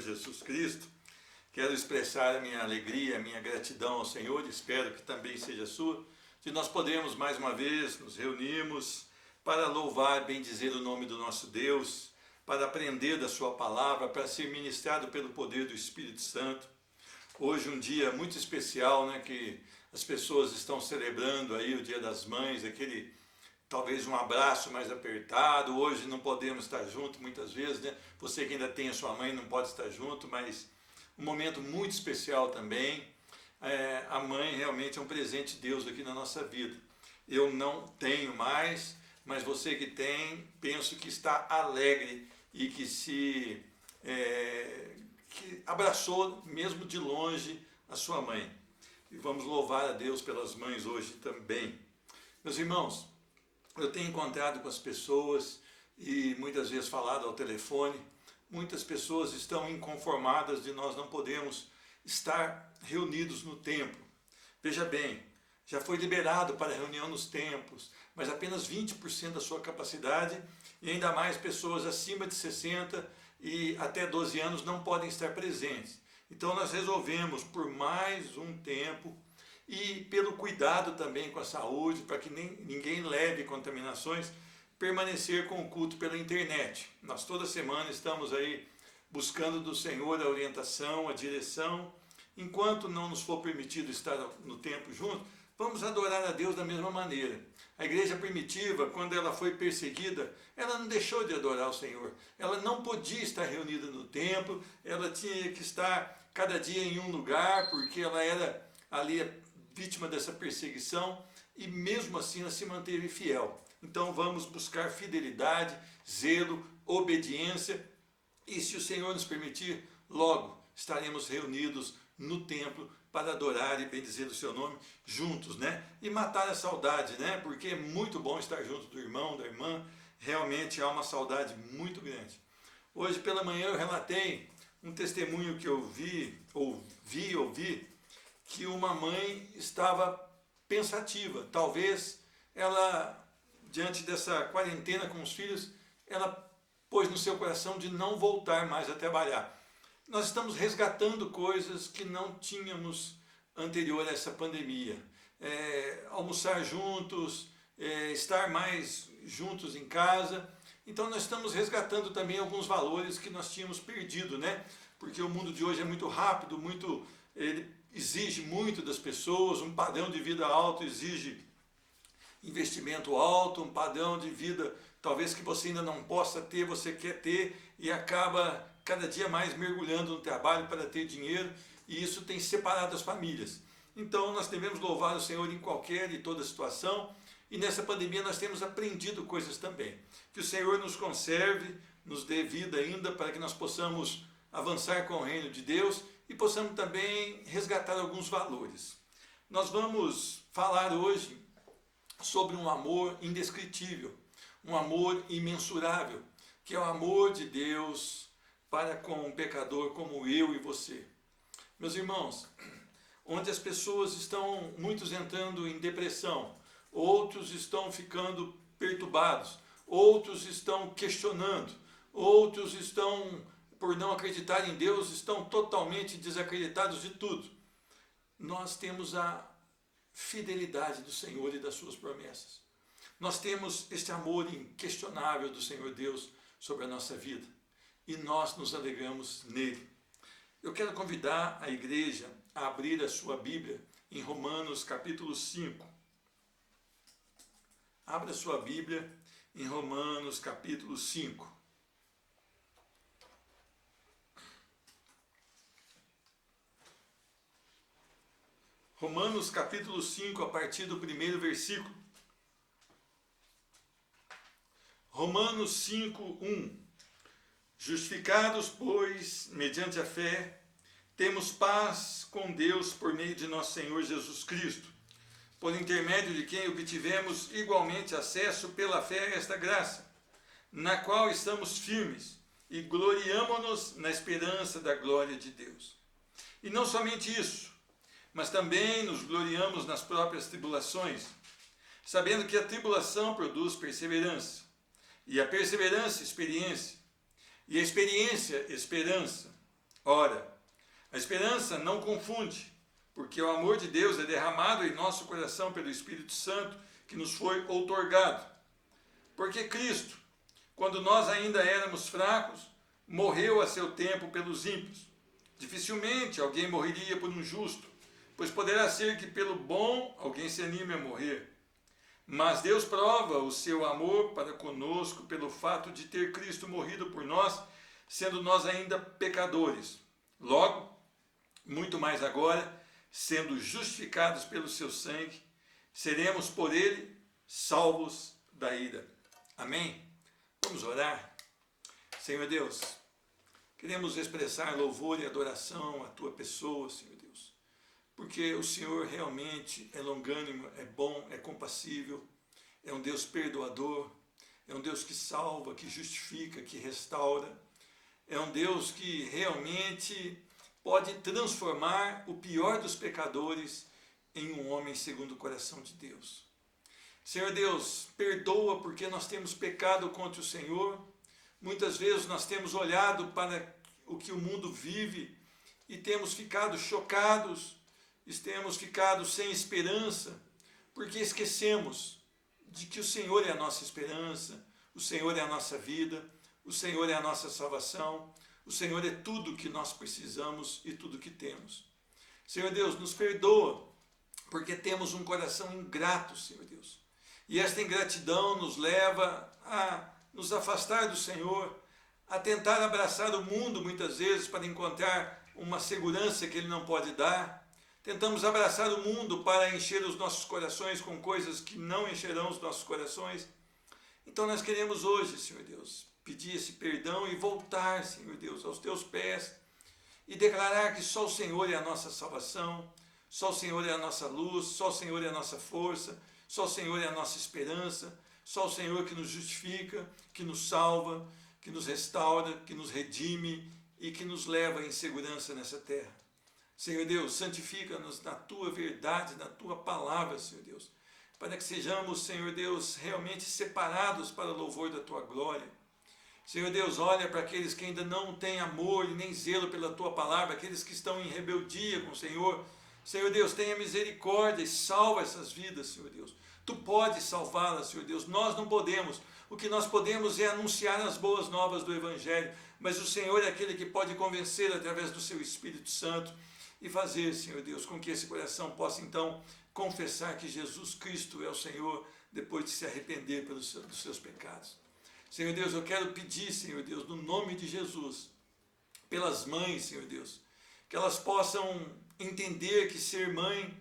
Senhor Jesus Cristo. Quero expressar a minha alegria, a minha gratidão ao Senhor, espero que também seja a sua, de nós podermos mais uma vez nos reunirmos para louvar, bendizer o nome do nosso Deus, para aprender da sua palavra, para ser ministrado pelo poder do Espírito Santo. Hoje um dia muito especial, né, que as pessoas estão celebrando aí o Dia das Mães, aquele talvez um abraço mais apertado. Hoje não podemos estar juntos muitas vezes, né? Você que ainda tem a sua mãe não pode estar junto, mas um momento muito especial também. A mãe realmente é um presente de Deus aqui na nossa vida. Eu não tenho mais, mas você que tem, penso que está alegre e que que abraçou mesmo de longe a sua mãe. E vamos louvar a Deus pelas mães hoje também. Meus irmãos, eu tenho encontrado com as pessoas e muitas vezes falado ao telefone, muitas pessoas estão inconformadas de nós não podermos estar reunidos no templo. Veja bem, já foi liberado para reunião nos templos, mas apenas 20% da sua capacidade e ainda mais pessoas acima de 60 e até 12 anos não podem estar presentes. Então nós resolvemos por mais um tempo e pelo cuidado também com a saúde, para que ninguém leve contaminações, permanecer com o culto pela internet. Nós toda semana estamos aí buscando do Senhor a orientação, a direção. Enquanto não nos for permitido estar no templo junto, vamos adorar a Deus da mesma maneira. A igreja primitiva, quando ela foi perseguida, ela não deixou de adorar o Senhor. Ela não podia estar reunida no templo, ela tinha que estar cada dia em um lugar, porque ela era ali vítima dessa perseguição, e mesmo assim ela se manteve fiel. Então vamos buscar fidelidade, zelo, obediência, e se o Senhor nos permitir, logo estaremos reunidos no templo para adorar e bendizer o seu nome juntos, né? E matar a saudade, né? Porque é muito bom estar junto do irmão, da irmã, realmente há uma saudade muito grande. Hoje pela manhã eu relatei um testemunho que eu ouvi, que uma mãe estava pensativa. Talvez ela, diante dessa quarentena com os filhos, ela pôs no seu coração de não voltar mais a trabalhar. Nós estamos resgatando coisas que não tínhamos anterior a essa pandemia. Almoçar juntos, estar mais juntos em casa. Então nós estamos resgatando também alguns valores que nós tínhamos perdido, né? Porque o mundo de hoje é muito rápido, ele exige muito das pessoas, um padrão de vida alto exige investimento alto, um padrão de vida talvez que você ainda não possa ter, você quer ter e acaba cada dia mais mergulhando no trabalho para ter dinheiro, e isso tem separado as famílias. Então nós devemos louvar o Senhor em qualquer e toda situação, e nessa pandemia nós temos aprendido coisas também. Que o Senhor nos conserve, nos dê vida ainda para que nós possamos avançar com o reino de Deus e possamos também resgatar alguns valores. Nós vamos falar hoje sobre um amor indescritível, um amor imensurável, que é o amor de Deus para com um pecador como eu e você. Meus irmãos, onde as pessoas estão, muitos entrando em depressão, outros estão ficando perturbados, outros estão questionando, outros estão, por não acreditar em Deus, estão totalmente desacreditados de tudo. Nós temos a fidelidade do Senhor e das suas promessas. Nós temos este amor inquestionável do Senhor Deus sobre a nossa vida e nós nos alegramos nele. Eu quero convidar a igreja a abrir a sua Bíblia em Romanos capítulo 5. Abra a sua Bíblia em Romanos capítulo 5. Romanos capítulo 5, a partir do primeiro versículo. Romanos 5, 1. Justificados, pois, mediante a fé, temos paz com Deus por meio de nosso Senhor Jesus Cristo, por intermédio de quem obtivemos igualmente acesso pela fé a esta graça, na qual estamos firmes e gloriamo-nos na esperança da glória de Deus. E não somente isso, mas também nos gloriamos nas próprias tribulações, sabendo que a tribulação produz perseverança, e a perseverança, experiência, e a experiência, esperança. Ora, a esperança não confunde, porque o amor de Deus é derramado em nosso coração pelo Espírito Santo que nos foi outorgado. Porque Cristo, quando nós ainda éramos fracos, morreu a seu tempo pelos ímpios. Dificilmente alguém morreria por um justo, pois poderá ser que pelo bom alguém se anime a morrer. Mas Deus prova o seu amor para conosco pelo fato de ter Cristo morrido por nós, sendo nós ainda pecadores. Logo, muito mais agora, sendo justificados pelo seu sangue, seremos por ele salvos da ira. Amém? Vamos orar? Senhor Deus, queremos expressar louvor e adoração à tua pessoa, Senhor Deus, porque o Senhor realmente é longânimo, é bom, é compassível, é um Deus perdoador, é um Deus que salva, que justifica, que restaura, é um Deus que realmente pode transformar o pior dos pecadores em um homem segundo o coração de Deus. Senhor Deus, perdoa porque nós temos pecado contra o Senhor. Muitas vezes nós temos olhado para o que o mundo vive e temos ficado chocados, temos ficado sem esperança, porque esquecemos de que o Senhor é a nossa esperança, o Senhor é a nossa vida, o Senhor é a nossa salvação, o Senhor é tudo que nós precisamos e tudo que temos. Senhor Deus, nos perdoa, porque temos um coração ingrato, Senhor Deus. E esta ingratidão nos leva a nos afastar do Senhor, a tentar abraçar o mundo muitas vezes para encontrar uma segurança que Ele não pode dar. Tentamos abraçar o mundo para encher os nossos corações com coisas que não encherão os nossos corações. Então nós queremos hoje, Senhor Deus, pedir esse perdão e voltar, Senhor Deus, aos teus pés e declarar que só o Senhor é a nossa salvação, só o Senhor é a nossa luz, só o Senhor é a nossa força, só o Senhor é a nossa esperança, só o Senhor que nos justifica, que nos salva, que nos restaura, que nos redime e que nos leva em segurança nessa terra. Senhor Deus, santifica-nos na tua verdade, na tua palavra, Senhor Deus, para que sejamos, Senhor Deus, realmente separados para o louvor da tua glória. Senhor Deus, olha para aqueles que ainda não têm amor e nem zelo pela tua palavra, aqueles que estão em rebeldia com o Senhor. Senhor Deus, tenha misericórdia e salva essas vidas, Senhor Deus. Tu podes salvá-las, Senhor Deus, nós não podemos. O que nós podemos é anunciar as boas novas do Evangelho, mas o Senhor é aquele que pode convencer através do seu Espírito Santo e fazer, Senhor Deus, com que esse coração possa então confessar que Jesus Cristo é o Senhor depois de se arrepender dos seus pecados. Senhor Deus, eu quero pedir, Senhor Deus, no nome de Jesus, pelas mães, Senhor Deus, que elas possam entender que ser mãe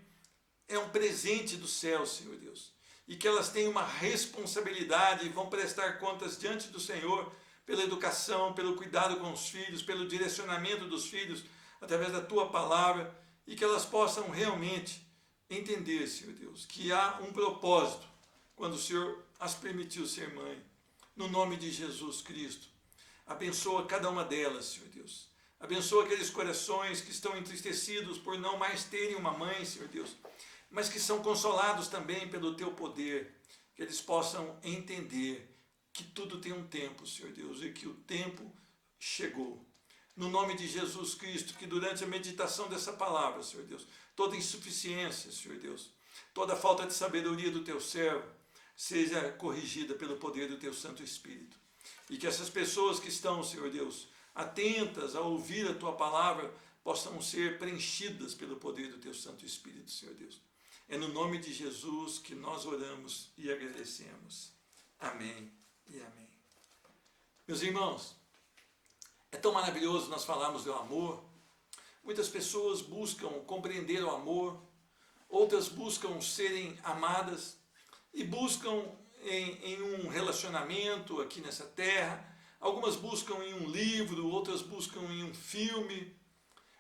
é um presente do céu, Senhor Deus, e que elas têm uma responsabilidade e vão prestar contas diante do Senhor pela educação, pelo cuidado com os filhos, pelo direcionamento dos filhos através da tua palavra, e que elas possam realmente entender, Senhor Deus, que há um propósito quando o Senhor as permitiu ser mãe. No nome de Jesus Cristo, abençoa cada uma delas, Senhor Deus. Abençoa aqueles corações que estão entristecidos por não mais terem uma mãe, Senhor Deus, mas que são consolados também pelo teu poder, que eles possam entender que tudo tem um tempo, Senhor Deus, e que o tempo chegou. No nome de Jesus Cristo, que durante a meditação dessa palavra, Senhor Deus, toda insuficiência, Senhor Deus, toda falta de sabedoria do teu servo, seja corrigida pelo poder do teu Santo Espírito. E que essas pessoas que estão, Senhor Deus, atentas a ouvir a tua palavra, possam ser preenchidas pelo poder do teu Santo Espírito, Senhor Deus. É no nome de Jesus que nós oramos e agradecemos. Amém e amém. Meus irmãos, é tão maravilhoso nós falarmos do amor. Muitas pessoas buscam compreender o amor, outras buscam serem amadas e buscam em um relacionamento aqui nessa terra. Algumas buscam em um livro, outras buscam em um filme,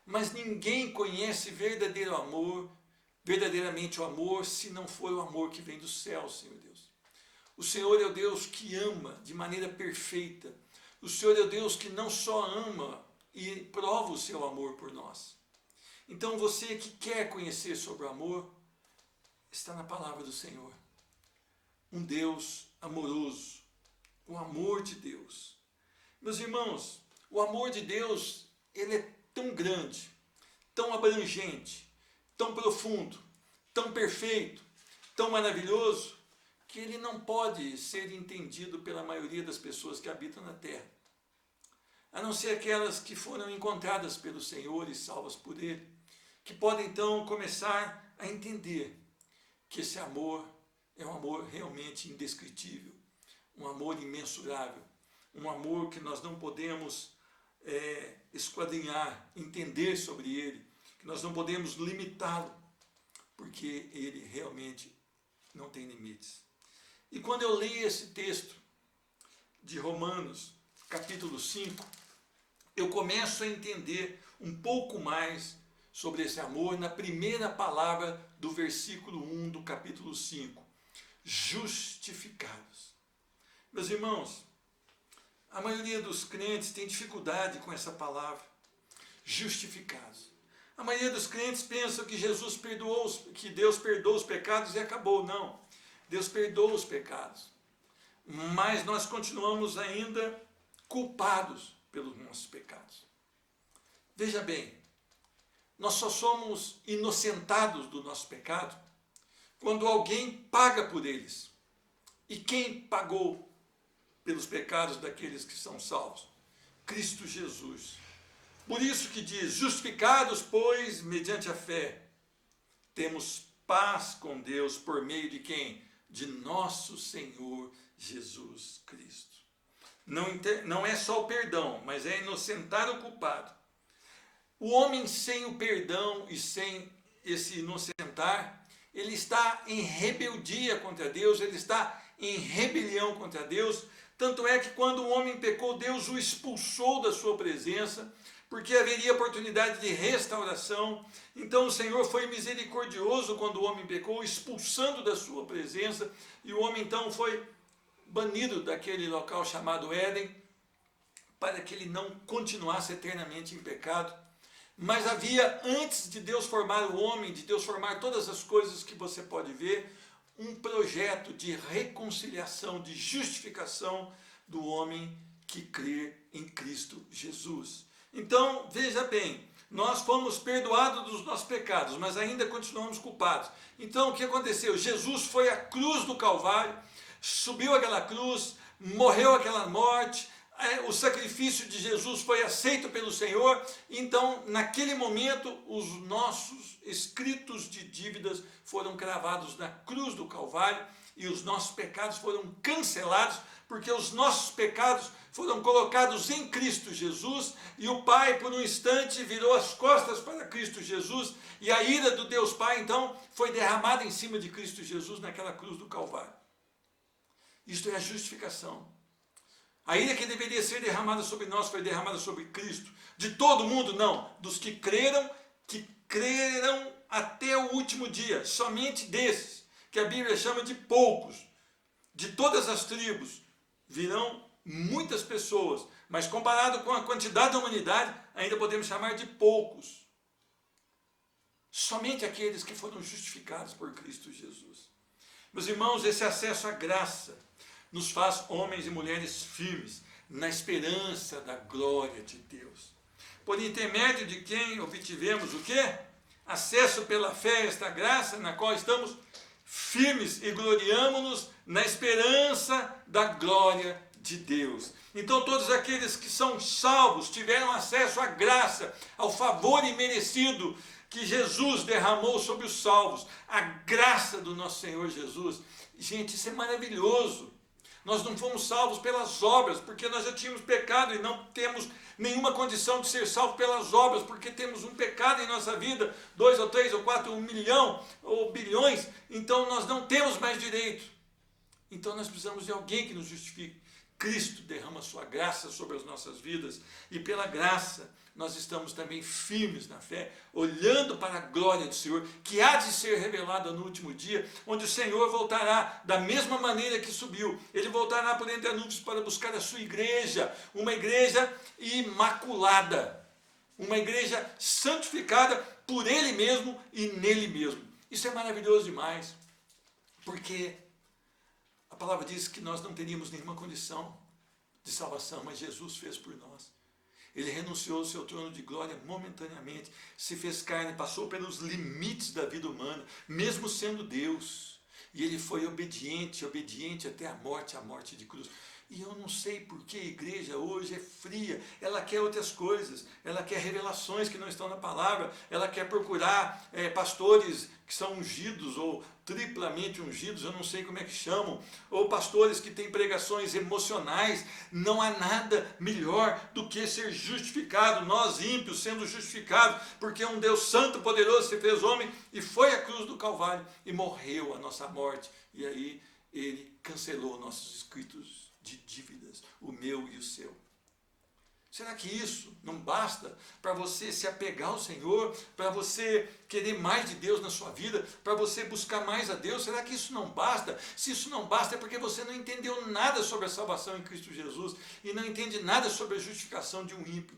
mas ninguém conhece verdadeiramente o amor, se não for o amor que vem do céu, Senhor Deus. O Senhor é o Deus que ama de maneira perfeita. O Senhor é o Deus que não só ama e prova o seu amor por nós. Então você que quer conhecer sobre o amor, está na palavra do Senhor. Um Deus amoroso, o amor de Deus. Meus irmãos, o amor de Deus, ele é grande, tão abrangente, tão profundo, tão perfeito, tão maravilhoso, que ele não pode ser entendido pela maioria das pessoas que habitam na terra, a não ser aquelas que foram encontradas pelo Senhor e salvas por Ele, que podem então começar a entender que esse amor é um amor realmente indescritível, um amor imensurável, um amor que nós não podemos esquadrinhar, entender sobre ele, que nós não podemos limitá-lo, porque ele realmente não tem limites. E quando eu leio esse texto de Romanos, capítulo 5, eu começo a entender um pouco mais sobre esse amor na primeira palavra do versículo 1 do capítulo 5, justificados. Meus irmãos, a maioria dos crentes tem dificuldade com essa palavra, justificados. A maioria dos crentes pensa que Jesus perdoou, que Deus perdoou os pecados e acabou. Não, Deus perdoa os pecados, mas nós continuamos ainda culpados pelos nossos pecados. Veja bem, nós só somos inocentados do nosso pecado quando alguém paga por eles. E quem pagou pelos pecados daqueles que são salvos? Cristo Jesus. Por isso que diz, justificados, pois, mediante a fé, temos paz com Deus por meio de quem? De nosso Senhor Jesus Cristo. Não é só o perdão, mas é inocentar o culpado. O homem sem o perdão e sem esse inocentar, ele está em rebeldia contra Deus, ele está em rebelião contra Deus. Tanto é que quando o homem pecou, Deus o expulsou da sua presença, porque haveria oportunidade de restauração. Então o Senhor foi misericordioso quando o homem pecou, expulsando da sua presença, e o homem então foi banido daquele local chamado Éden, para que ele não continuasse eternamente em pecado. Mas havia, antes de Deus formar o homem, de Deus formar todas as coisas que você pode ver, um projeto de reconciliação, de justificação do homem que crê em Cristo Jesus. Então, veja bem, nós fomos perdoados dos nossos pecados, mas ainda continuamos culpados. Então, o que aconteceu? Jesus foi à cruz do Calvário, subiu aquela cruz, morreu aquela morte, o sacrifício de Jesus foi aceito pelo Senhor. Então, naquele momento, os nossos escritos de dívidas foram cravados na cruz do Calvário e os nossos pecados foram cancelados, porque os nossos pecados foram colocados em Cristo Jesus, e o Pai, por um instante, virou as costas para Cristo Jesus, e a ira do Deus Pai, então, foi derramada em cima de Cristo Jesus naquela cruz do Calvário. Isto é a justificação. A ira que deveria ser derramada sobre nós foi derramada sobre Cristo. De todo mundo, não. Dos que creram até o último dia. Somente desses, que a Bíblia chama de poucos. De todas as tribos virão muitas pessoas, mas comparado com a quantidade da humanidade, ainda podemos chamar de poucos. Somente aqueles que foram justificados por Cristo Jesus. Meus irmãos, esse acesso à graça nos faz homens e mulheres firmes na esperança da glória de Deus. Por intermédio de quem obtivemos o quê? Acesso pela fé a esta graça na qual estamos firmes e gloriamo-nos na esperança da glória de Deus. Então todos aqueles que são salvos tiveram acesso à graça, ao favor imerecido que Jesus derramou sobre os salvos, a graça do nosso Senhor Jesus. Gente, isso é maravilhoso. Nós não fomos salvos pelas obras, porque nós já tínhamos pecado e não temos nenhuma condição de ser salvos pelas obras, porque temos um pecado em nossa vida, 2 ou 3 ou 4, 1 milhão ou bilhões, então nós não temos mais direito. Então nós precisamos de alguém que nos justifique. Cristo derrama sua graça sobre as nossas vidas, e pela graça nós estamos também firmes na fé, olhando para a glória do Senhor, que há de ser revelada no último dia, onde o Senhor voltará da mesma maneira que subiu. Ele voltará por entre as nuvens para buscar a sua igreja, uma igreja imaculada, uma igreja santificada por Ele mesmo e nele mesmo. Isso é maravilhoso demais, porque a palavra diz que nós não teríamos nenhuma condição de salvação, mas Jesus fez por nós. Ele renunciou ao seu trono de glória momentaneamente, se fez carne, passou pelos limites da vida humana, mesmo sendo Deus. E ele foi obediente, obediente até a morte de cruz. E eu não sei por que a igreja hoje é fria, ela quer outras coisas, ela quer revelações que não estão na palavra, ela quer procurar pastores que são ungidos ou triplamente ungidos, eu não sei como é que chamam, ou pastores que têm pregações emocionais. Não há nada melhor do que ser justificado, nós ímpios sendo justificados, porque um Deus santo, poderoso, se fez homem e foi à cruz do Calvário e morreu a nossa morte, e aí ele cancelou nossos escritos de dívidas, o meu e o seu. Será que isso não basta para você se apegar ao Senhor, para você querer mais de Deus na sua vida, para você buscar mais a Deus? Será que isso não basta? Se isso não basta é porque você não entendeu nada sobre a salvação em Cristo Jesus e não entende nada sobre a justificação de um ímpio.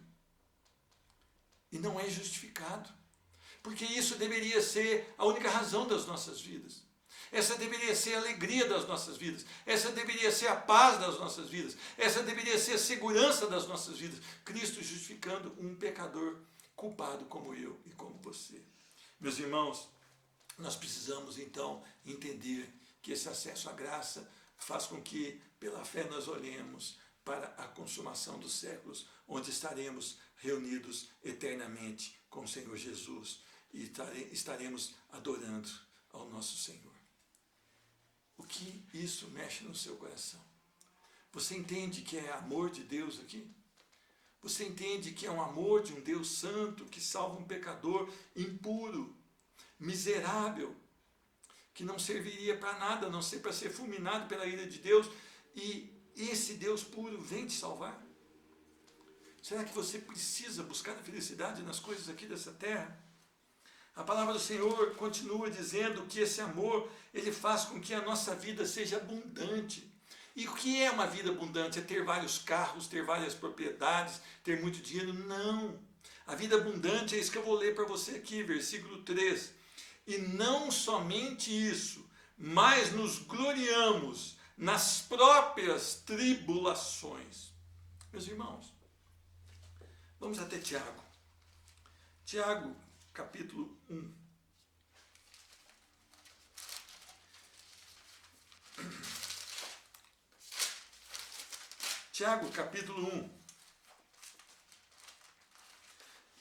E não é justificado, porque isso deveria ser a única razão das nossas vidas. Essa deveria ser a alegria das nossas vidas. Essa deveria ser a paz das nossas vidas. Essa deveria ser a segurança das nossas vidas. Cristo justificando um pecador culpado como eu e como você. Meus irmãos, nós precisamos então entender que esse acesso à graça faz com que, pela fé, nós olhemos para a consumação dos séculos, onde estaremos reunidos eternamente com o Senhor Jesus e estaremos adorando ao nosso Senhor. O que isso mexe no seu coração? Você entende que é amor de Deus aqui? Você entende que é um amor de um Deus santo que salva um pecador impuro, miserável, que não serviria para nada, a não ser para ser fulminado pela ira de Deus, e esse Deus puro vem te salvar? Será que você precisa buscar a felicidade nas coisas aqui dessa terra? A palavra do Senhor continua dizendo que esse amor, ele faz com que a nossa vida seja abundante. E o que é uma vida abundante? É ter vários carros, ter várias propriedades, ter muito dinheiro? Não. A vida abundante é isso que eu vou ler para você aqui, versículo 3. E não somente isso, mas nos gloriamos nas próprias tribulações. Meus irmãos, vamos até Tiago. Tiago, capítulo 1. Tiago, capítulo 1.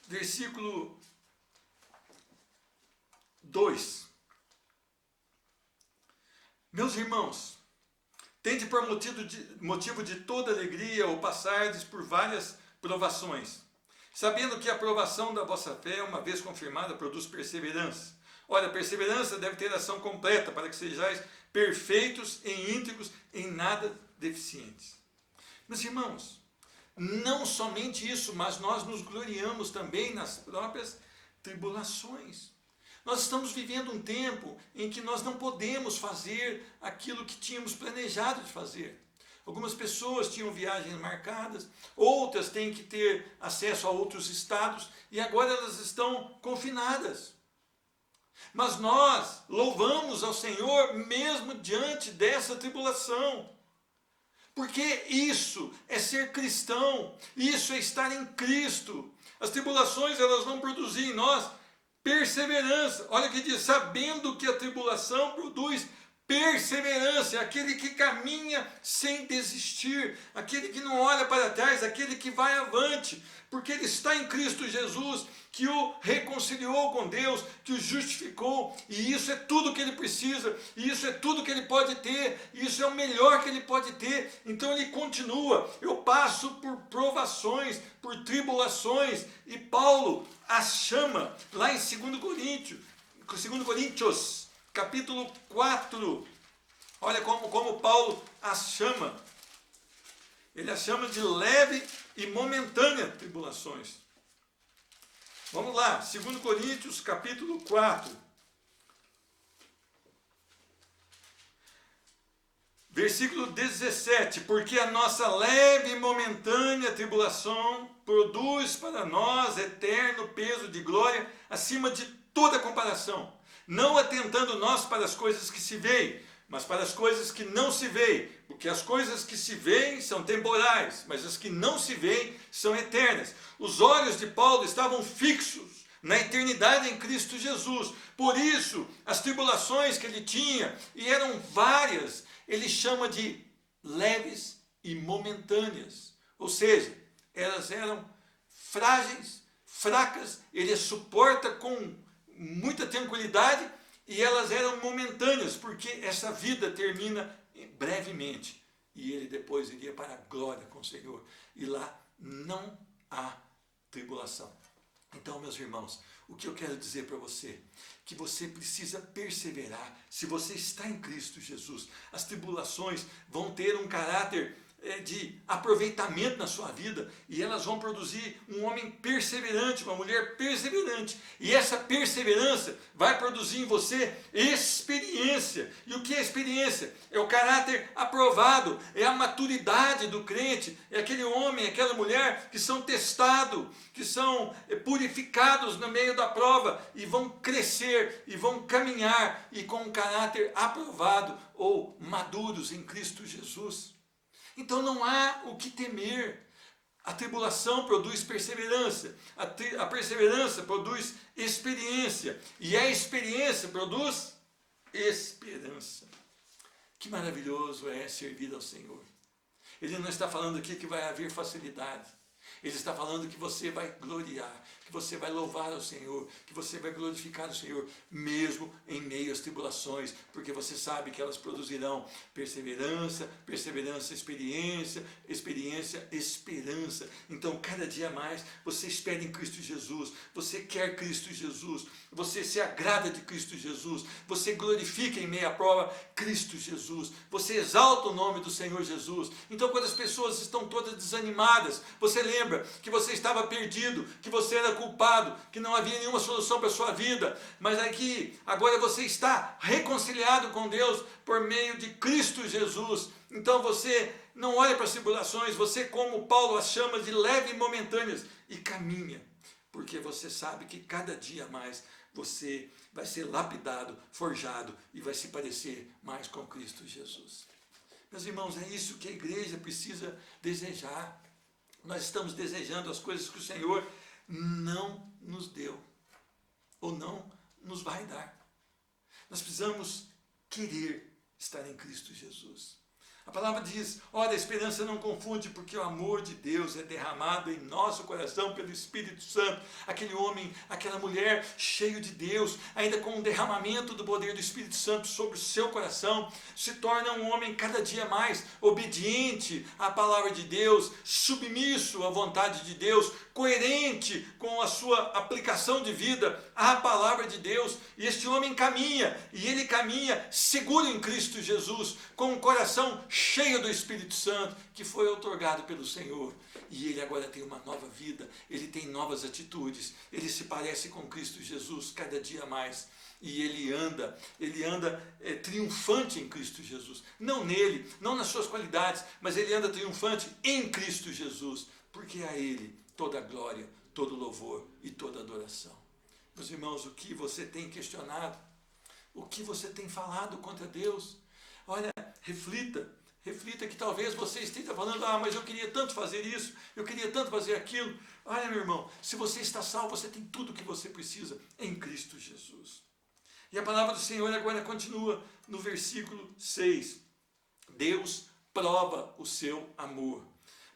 Versículo 2. Meus irmãos, tende por motivo de toda alegria ou passardes por várias provações, sabendo que a aprovação da vossa fé, uma vez confirmada, produz perseverança. Ora, a perseverança deve ter ação completa, para que sejais perfeitos e íntegros, em nada deficientes. Meus irmãos, não somente isso, mas nós nos gloriamos também nas próprias tribulações. Nós estamos vivendo um tempo em que nós não podemos fazer aquilo que tínhamos planejado de fazer. Algumas pessoas tinham viagens marcadas, outras têm que ter acesso a outros estados e agora elas estão confinadas. Mas nós louvamos ao Senhor mesmo diante dessa tribulação. Porque isso é ser cristão, isso é estar em Cristo. As tribulações, elas vão produzir em nós perseverança. Olha o que diz, sabendo que a tribulação produz perseverança, é aquele que caminha sem desistir, aquele que não olha para trás, aquele que vai avante, porque ele está em Cristo Jesus, que o reconciliou com Deus, que o justificou, e isso é tudo que ele precisa, e isso é tudo que ele pode ter, e isso é o melhor que ele pode ter. Então ele continua, eu passo por provações, por tribulações, e Paulo as chama, lá em 2 Coríntios, capítulo 4, olha como Paulo as chama, ele as chama de leve e momentânea tribulações. Vamos lá, 2 Coríntios, capítulo 4, versículo 17, porque a nossa leve e momentânea tribulação produz para nós eterno peso de glória acima de toda comparação, não atentando nós para as coisas que se veem, mas para as coisas que não se veem, porque as coisas que se veem são temporais, mas as que não se veem são eternas. Os olhos de Paulo estavam fixos na eternidade em Cristo Jesus. Por isso, as tribulações que ele tinha, e eram várias, ele chama de leves e momentâneas. Ou seja, elas eram frágeis, fracas, ele as suporta com muita tranquilidade, e elas eram momentâneas, porque essa vida termina brevemente. E ele depois iria para a glória com o Senhor. E lá não há tribulação. Então, meus irmãos, o que eu quero dizer para você? Que você precisa perseverar. Se você está em Cristo Jesus, as tribulações vão ter um caráter de aproveitamento na sua vida, e elas vão produzir um homem perseverante, uma mulher perseverante, e essa perseverança vai produzir em você experiência. E o que é experiência? É o caráter aprovado, é a maturidade do crente, é aquele homem, aquela mulher que são testados, que são purificados no meio da prova, e vão crescer, e vão caminhar, e com um caráter aprovado, ou maduros em Cristo Jesus. Então não há o que temer. A tribulação produz perseverança, a perseverança produz experiência, e a experiência produz esperança. Que maravilhoso é servir ao Senhor. Ele não está falando aqui que vai haver facilidade. Ele está falando que você vai gloriar, que você vai louvar ao Senhor, que você vai glorificar o Senhor, mesmo em meio às tribulações, porque você sabe que elas produzirão perseverança, perseverança, experiência, experiência, esperança. Então, cada dia mais, você espera em Cristo Jesus, você quer Cristo Jesus, você se agrada de Cristo Jesus, você glorifica em meio à prova Cristo Jesus, você exalta o nome do Senhor Jesus. Então, quando as pessoas estão todas desanimadas, você lembra que você estava perdido, que você era culpado, que não havia nenhuma solução para a sua vida, mas aqui, agora você está reconciliado com Deus por meio de Cristo Jesus. Então você não olha para as tribulações, você, como Paulo as chama de leve e momentâneas, e caminha, porque você sabe que cada dia mais você vai ser lapidado, forjado, e vai se parecer mais com Cristo Jesus. Meus irmãos, é isso que a igreja precisa desejar. Nós estamos desejando as coisas que o Senhor não nos deu, ou não nos vai dar. Nós precisamos querer estar em Cristo Jesus. A palavra diz, olha, a esperança não confunde, porque o amor de Deus é derramado em nosso coração pelo Espírito Santo. Aquele homem, aquela mulher cheio de Deus, ainda com um derramamento do poder do Espírito Santo sobre o seu coração, se torna um homem cada dia mais obediente à palavra de Deus, submisso à vontade de Deus, coerente com a sua aplicação de vida à palavra de Deus. E este homem caminha, e ele caminha seguro em Cristo Jesus, com um coração cheio do Espírito Santo, que foi outorgado pelo Senhor. E ele agora tem uma nova vida, ele tem novas atitudes, ele se parece com Cristo Jesus cada dia mais. E ele anda triunfante em Cristo Jesus. Não nele, não nas suas qualidades, mas ele anda triunfante em Cristo Jesus, porque a ele toda a glória, todo louvor e toda adoração. Meus irmãos, o que você tem questionado? O que você tem falado contra Deus? Olha, reflita que talvez você esteja falando, mas eu queria tanto fazer isso, eu queria tanto fazer aquilo. Olha, meu irmão, se você está salvo, você tem tudo o que você precisa em Cristo Jesus. E a palavra do Senhor agora continua no versículo 6. Deus prova o seu amor,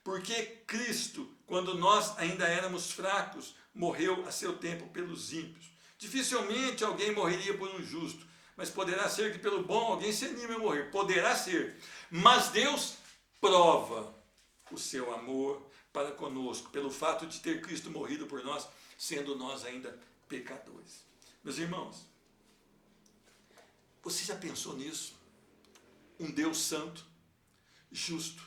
porque Cristo, quando nós ainda éramos fracos, morreu a seu tempo pelos ímpios. Dificilmente alguém morreria por um justo, mas poderá ser que pelo bom alguém se anime a morrer. Poderá ser. Mas Deus prova o seu amor para conosco, pelo fato de ter Cristo morrido por nós, sendo nós ainda pecadores. Meus irmãos, você já pensou nisso? Um Deus santo, justo,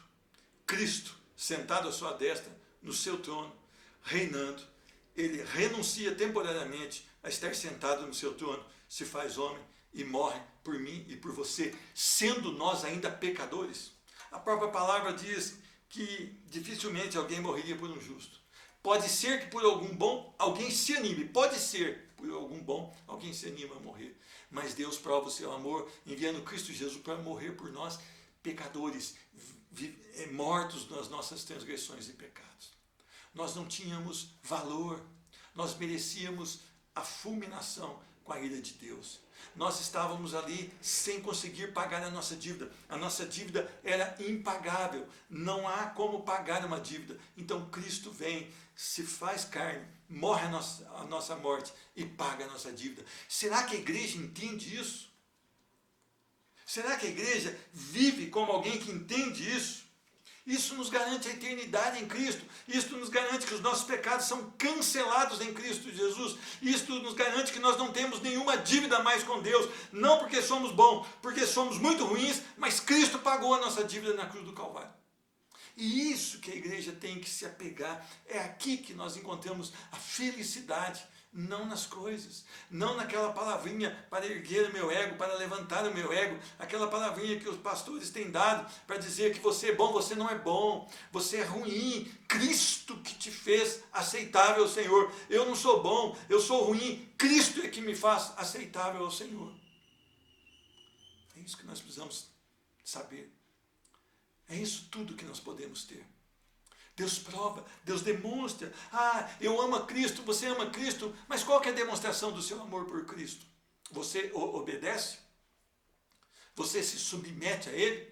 Cristo, sentado à sua destra, no seu trono, reinando. Ele renuncia temporariamente a estar sentado no seu trono, se faz homem e morre por mim e por você, sendo nós ainda pecadores. A própria palavra diz que dificilmente alguém morreria por um justo. Pode ser que por algum bom alguém se anime. Pode ser por algum bom alguém se anima a morrer. Mas Deus prova o seu amor enviando Cristo Jesus para morrer por nós, pecadores, mortos nas nossas transgressões e pecados. Nós não tínhamos valor. Nós merecíamos a fulminação com a ira de Deus. Nós estávamos ali sem conseguir pagar a nossa dívida. A nossa dívida era impagável. Não há como pagar uma dívida. Então Cristo vem, se faz carne, morre a nossa morte e paga a nossa dívida. Será que a igreja entende isso? Será que a igreja vive como alguém que entende isso? Isso nos garante a eternidade em Cristo. Isso nos garante que os nossos pecados são cancelados em Cristo Jesus. Isso nos garante que nós não temos nenhuma dívida mais com Deus. Não porque somos bons, porque somos muito ruins, mas Cristo pagou a nossa dívida na cruz do Calvário. E isso que a igreja tem que se apegar. É aqui que nós encontramos a felicidade. Não nas coisas, não naquela palavrinha para erguer o meu ego, para levantar o meu ego, aquela palavrinha que os pastores têm dado para dizer que você é bom, você não é bom, você é ruim, Cristo que te fez aceitável ao Senhor. Eu não sou bom, eu sou ruim, Cristo é que me faz aceitável ao Senhor. É isso que nós precisamos saber. É isso tudo que nós podemos ter. Deus prova, Deus demonstra. Ah, eu amo a Cristo, você ama Cristo, mas qual que é a demonstração do seu amor por Cristo? Você obedece? Você se submete a Ele?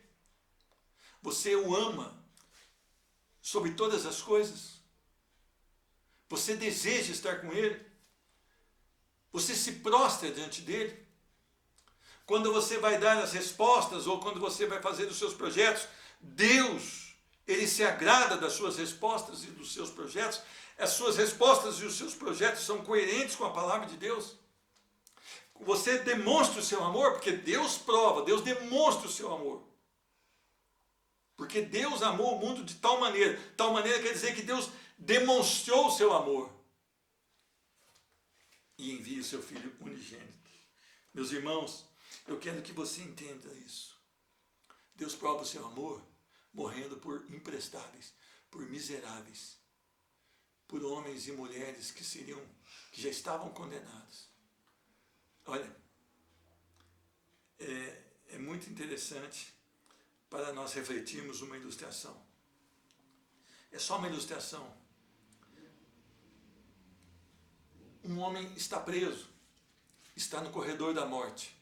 Você o ama sobre todas as coisas? Você deseja estar com Ele? Você se prostra diante dEle? Quando você vai dar as respostas ou quando você vai fazer os seus projetos, Deus, Ele se agrada das suas respostas e dos seus projetos. As suas respostas e os seus projetos são coerentes com a palavra de Deus. Você demonstra o seu amor, porque Deus prova, Deus demonstra o seu amor. Porque Deus amou o mundo de tal maneira quer dizer que Deus demonstrou o seu amor. E envia o seu Filho unigênito. Meus irmãos, eu quero que você entenda isso. Deus prova o seu amor morrendo por imprestáveis, por miseráveis, por homens e mulheres que já estavam condenados. Olha, é muito interessante para nós refletirmos uma ilustração. É só uma ilustração. Um homem está preso, está no corredor da morte.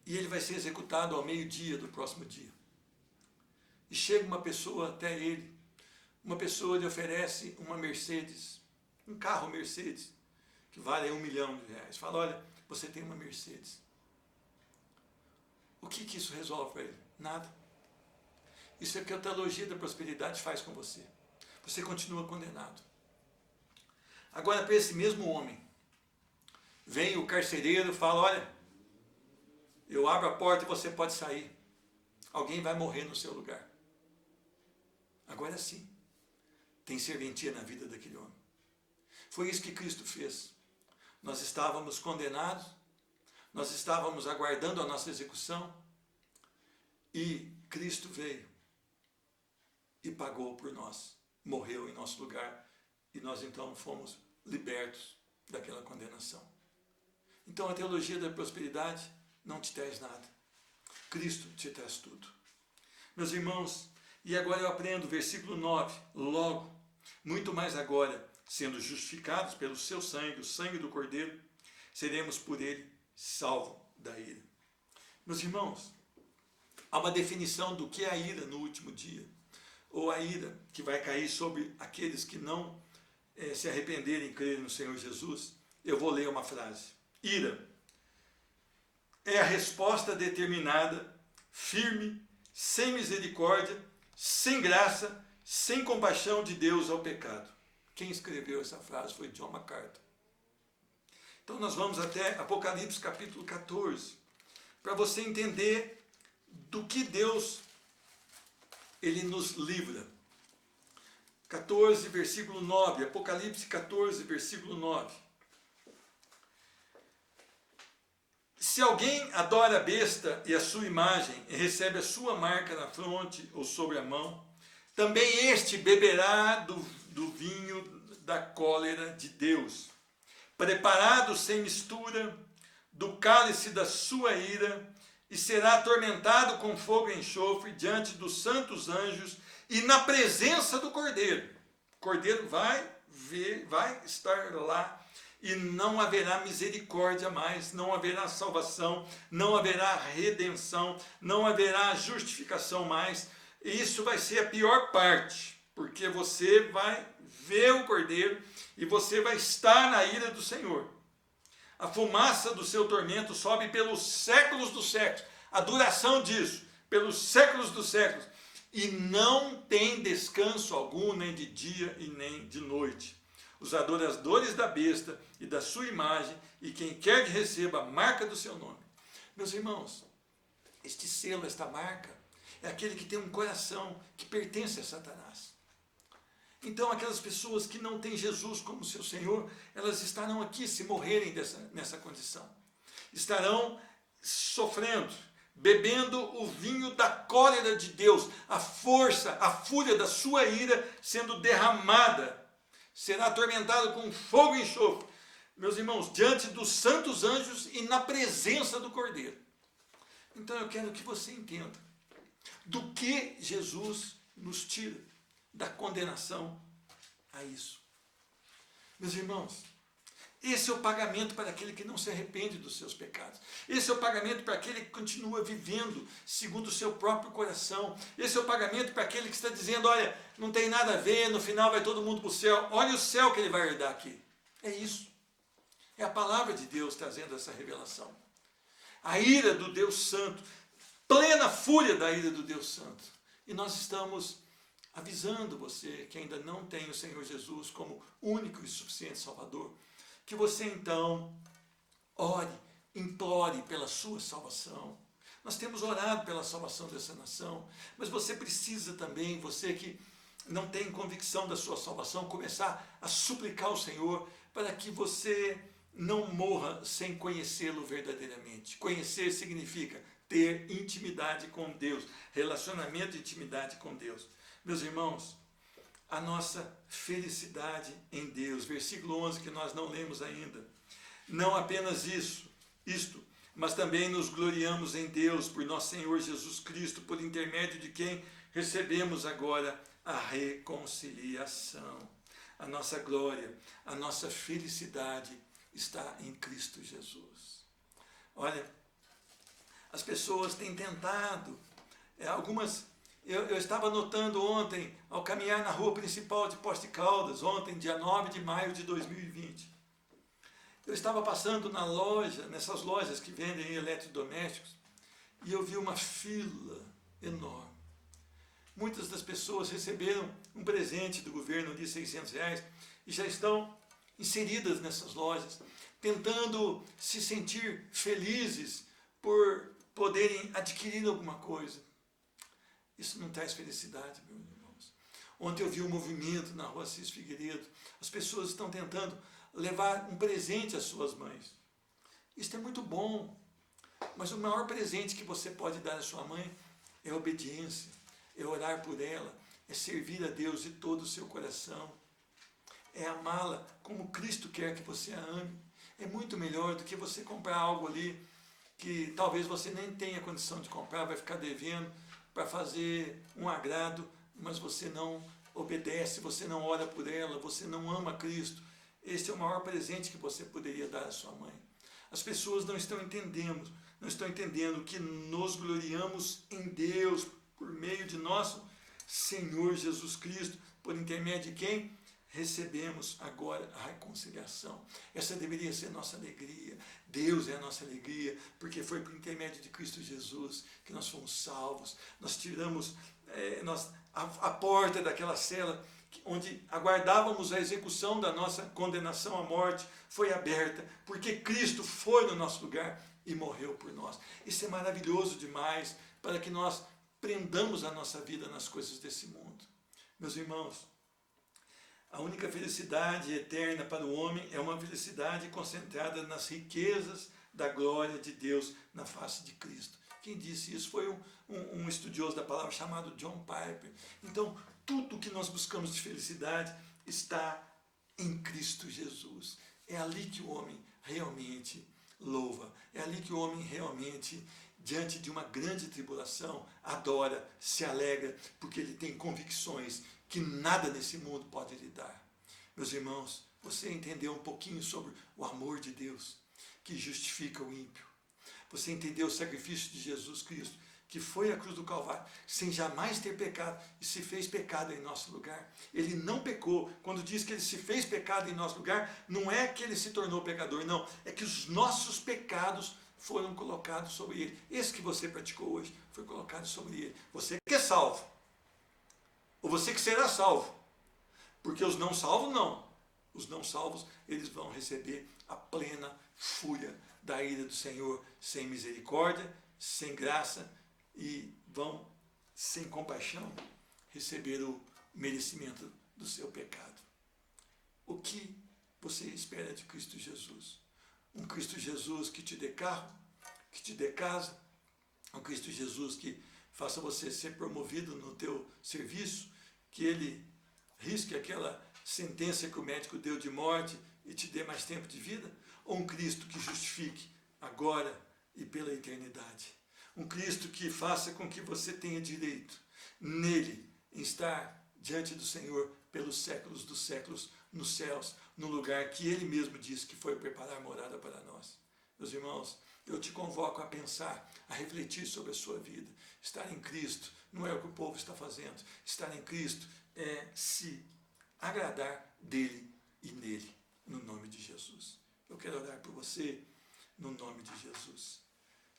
E ele vai ser executado ao meio-dia do próximo dia. E chega uma pessoa até ele, uma pessoa lhe oferece uma Mercedes, um carro Mercedes, que vale R$1 milhão. Fala, olha, você tem uma Mercedes. O que isso resolve para ele? Nada. Isso é o que a teologia da prosperidade faz com você. Você continua condenado. Agora, para esse mesmo homem, vem o carcereiro e fala, olha, eu abro a porta e você pode sair. Alguém vai morrer no seu lugar. Agora sim, tem serventia na vida daquele homem. Foi isso que Cristo fez. Nós estávamos condenados, nós estávamos aguardando a nossa execução, e Cristo veio e pagou por nós, morreu em nosso lugar, e nós então fomos libertos daquela condenação. Então a teologia da prosperidade não te traz nada. Cristo te traz tudo. Meus irmãos, e agora eu aprendo, versículo 9, logo, muito mais agora, sendo justificados pelo seu sangue, o sangue do Cordeiro, seremos por ele salvos da ira. Meus irmãos, há uma definição do que é a ira no último dia, ou a ira que vai cair sobre aqueles que não se arrependerem e crerem no Senhor Jesus. Eu vou ler uma frase. Ira é a resposta determinada, firme, sem misericórdia, sem graça, sem compaixão de Deus ao pecado. Quem escreveu essa frase foi John MacArthur. Então nós vamos até Apocalipse capítulo 14, para você entender do que Deus ele nos livra. 14, versículo 9, Apocalipse 14, versículo 9. Se alguém adora a besta e a sua imagem e recebe a sua marca na fronte ou sobre a mão, também este beberá do vinho da cólera de Deus, preparado sem mistura, do cálice da sua ira, e será atormentado com fogo e enxofre diante dos santos anjos e na presença do Cordeiro. O Cordeiro vai estar lá, e não haverá misericórdia mais, não haverá salvação, não haverá redenção, não haverá justificação mais. E isso vai ser a pior parte, porque você vai ver o Cordeiro e você vai estar na ira do Senhor. A fumaça do seu tormento sobe pelos séculos dos séculos. A duração disso, pelos séculos dos séculos. E não tem descanso algum, nem de dia e nem de noite. Os adoradores da besta e da sua imagem, e quem quer que receba a marca do seu nome. Meus irmãos, este selo, esta marca, é aquele que tem um coração que pertence a Satanás. Então, aquelas pessoas que não têm Jesus como seu Senhor, elas estarão aqui se morrerem nessa condição. Estarão sofrendo, bebendo o vinho da cólera de Deus, a força, a fúria da sua ira sendo derramada. Será atormentado com fogo e enxofre, meus irmãos, diante dos santos anjos e na presença do Cordeiro. Então eu quero que você entenda do que Jesus nos tira da condenação a isso. Meus irmãos, esse é o pagamento para aquele que não se arrepende dos seus pecados. Esse é o pagamento para aquele que continua vivendo segundo o seu próprio coração. Esse é o pagamento para aquele que está dizendo, olha, não tem nada a ver, no final vai todo mundo para o céu. Olha o céu que ele vai herdar aqui. É isso. É a palavra de Deus trazendo essa revelação. A ira do Deus Santo, plena fúria da ira do Deus Santo. E nós estamos avisando você que ainda não tem o Senhor Jesus como único e suficiente Salvador, que você então ore, implore pela sua salvação. Nós temos orado pela salvação dessa nação, mas você precisa também, você que não tem convicção da sua salvação, começar a suplicar ao Senhor para que você não morra sem conhecê-lo verdadeiramente. Conhecer significa ter intimidade com Deus, relacionamento e intimidade com Deus. Meus irmãos, a nossa felicidade em Deus, versículo 11 que nós não lemos ainda. Não apenas isto, mas também nos gloriamos em Deus por nosso Senhor Jesus Cristo, por intermédio de quem recebemos agora a reconciliação. A nossa glória, a nossa felicidade está em Cristo Jesus. Olha, as pessoas têm tentado, algumas... Eu estava notando ontem, ao caminhar na rua principal de Poços de Caldas, ontem, dia 9 de maio de 2020. Eu estava passando na loja, nessas lojas que vendem eletrodomésticos, e eu vi uma fila enorme. Muitas das pessoas receberam um presente do governo de R$600 e já estão inseridas nessas lojas, tentando se sentir felizes por poderem adquirir alguma coisa. Isso não traz felicidade, meus irmãos. Ontem eu vi um movimento na rua Assis Figueiredo. As pessoas estão tentando levar um presente às suas mães. Isso é muito bom. Mas o maior presente que você pode dar à sua mãe é a obediência, é orar por ela, é servir a Deus de todo o seu coração, é amá-la como Cristo quer que você a ame. É muito melhor do que você comprar algo ali que talvez você nem tenha condição de comprar, vai ficar devendo, para fazer um agrado, mas você não obedece, você não ora por ela, você não ama Cristo. Este é o maior presente que você poderia dar à sua mãe. As pessoas não estão entendendo que nos gloriamos em Deus por meio de nosso Senhor Jesus Cristo, por intermédio de quem recebemos agora a reconciliação. Essa deveria ser nossa alegria. Deus é a nossa alegria, porque foi por intermédio de Cristo Jesus que nós fomos salvos. Nós tiramos a porta daquela cela onde aguardávamos a execução da nossa condenação à morte, foi aberta, porque Cristo foi no nosso lugar e morreu por nós. Isso é maravilhoso demais, para que nós prendamos a nossa vida nas coisas desse mundo. Meus irmãos, a única felicidade eterna para o homem é uma felicidade concentrada nas riquezas da glória de Deus na face de Cristo. Quem disse isso foi um estudioso da palavra chamado John Piper. Então, tudo que nós buscamos de felicidade está em Cristo Jesus. É ali que o homem realmente louva. É ali que o homem realmente, diante de uma grande tribulação, adora, se alegra, porque ele tem convicções que nada nesse mundo pode lhe dar. Meus irmãos, você entendeu um pouquinho sobre o amor de Deus, que justifica o ímpio. Você entendeu o sacrifício de Jesus Cristo, que foi à cruz do Calvário, sem jamais ter pecado, e se fez pecado em nosso lugar. Ele não pecou. Quando diz que ele se fez pecado em nosso lugar, não é que ele se tornou pecador, não. É que os nossos pecados foram colocados sobre ele. Esse que você praticou hoje foi colocado sobre ele. Você que é salvo, ou você que será salvo, porque os não salvos não. Os não salvos, eles vão receber a plena fúria da ira do Senhor, sem misericórdia, sem graça, e vão, sem compaixão, receber o merecimento do seu pecado. O que você espera de Cristo Jesus? Um Cristo Jesus que te dê carro, que te dê casa, um Cristo Jesus que faça você ser promovido no teu serviço, que ele risque aquela sentença que o médico deu de morte e te dê mais tempo de vida? Ou um Cristo que justifique agora e pela eternidade? Um Cristo que faça com que você tenha direito nele em estar diante do Senhor pelos séculos dos séculos, nos céus, no lugar que ele mesmo disse que foi preparar morada para nós. Meus irmãos, eu te convoco a pensar, a refletir sobre a sua vida. Estar em Cristo não é o que o povo está fazendo. Estar em Cristo é se agradar dele e nele, no nome de Jesus. Eu quero orar por você, no nome de Jesus.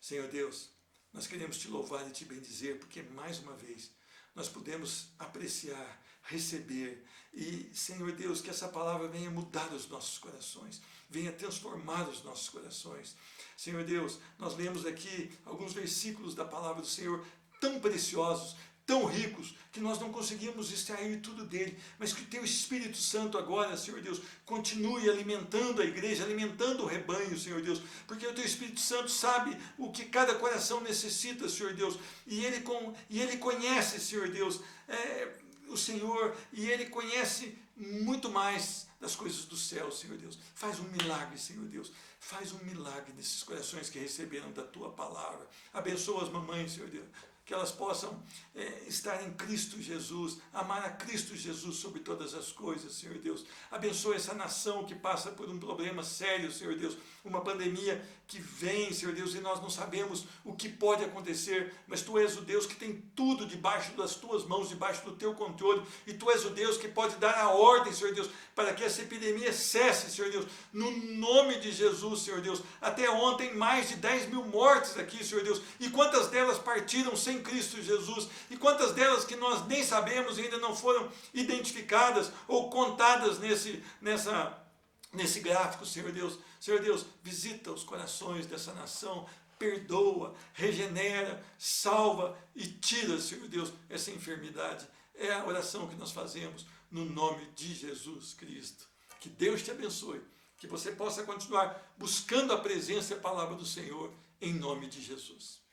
Senhor Deus, nós queremos te louvar e te bendizer, porque mais uma vez nós podemos apreciar, receber, e Senhor Deus, que essa palavra venha mudar os nossos corações, venha transformar os nossos corações. Senhor Deus, nós lemos aqui alguns versículos da palavra do Senhor tão preciosos, tão ricos, que nós não conseguimos extrair tudo dele, mas que o teu Espírito Santo agora, Senhor Deus, continue alimentando a igreja, alimentando o rebanho, Senhor Deus, porque o teu Espírito Santo sabe o que cada coração necessita, Senhor Deus, e ele conhece, Senhor Deus, o Senhor, e ele conhece muito mais das coisas do céu, Senhor Deus. Faz um milagre, Senhor Deus. Faz um milagre nesses corações que receberam da tua palavra. Abençoa as mamães, Senhor Deus, que elas possam estar em Cristo Jesus, amar a Cristo Jesus sobre todas as coisas, Senhor Deus. Abençoa essa nação que passa por um problema sério, Senhor Deus, uma pandemia que vem, Senhor Deus, e nós não sabemos o que pode acontecer, mas Tu és o Deus que tem tudo debaixo das Tuas mãos, debaixo do Teu controle, e Tu és o Deus que pode dar a ordem, Senhor Deus, para que essa epidemia cesse, Senhor Deus, no nome de Jesus, Senhor Deus. Até ontem, mais de 10 mil mortes aqui, Senhor Deus, e quantas delas partiram sem Cristo Jesus, e quantas delas que nós nem sabemos e ainda não foram identificadas ou contadas nesse gráfico, Senhor Deus. Senhor Deus, visita os corações dessa nação, perdoa, regenera, salva e tira, Senhor Deus, essa enfermidade. É a oração que nós fazemos no nome de Jesus Cristo. Que Deus te abençoe, que você possa continuar buscando a presença e a palavra do Senhor em nome de Jesus.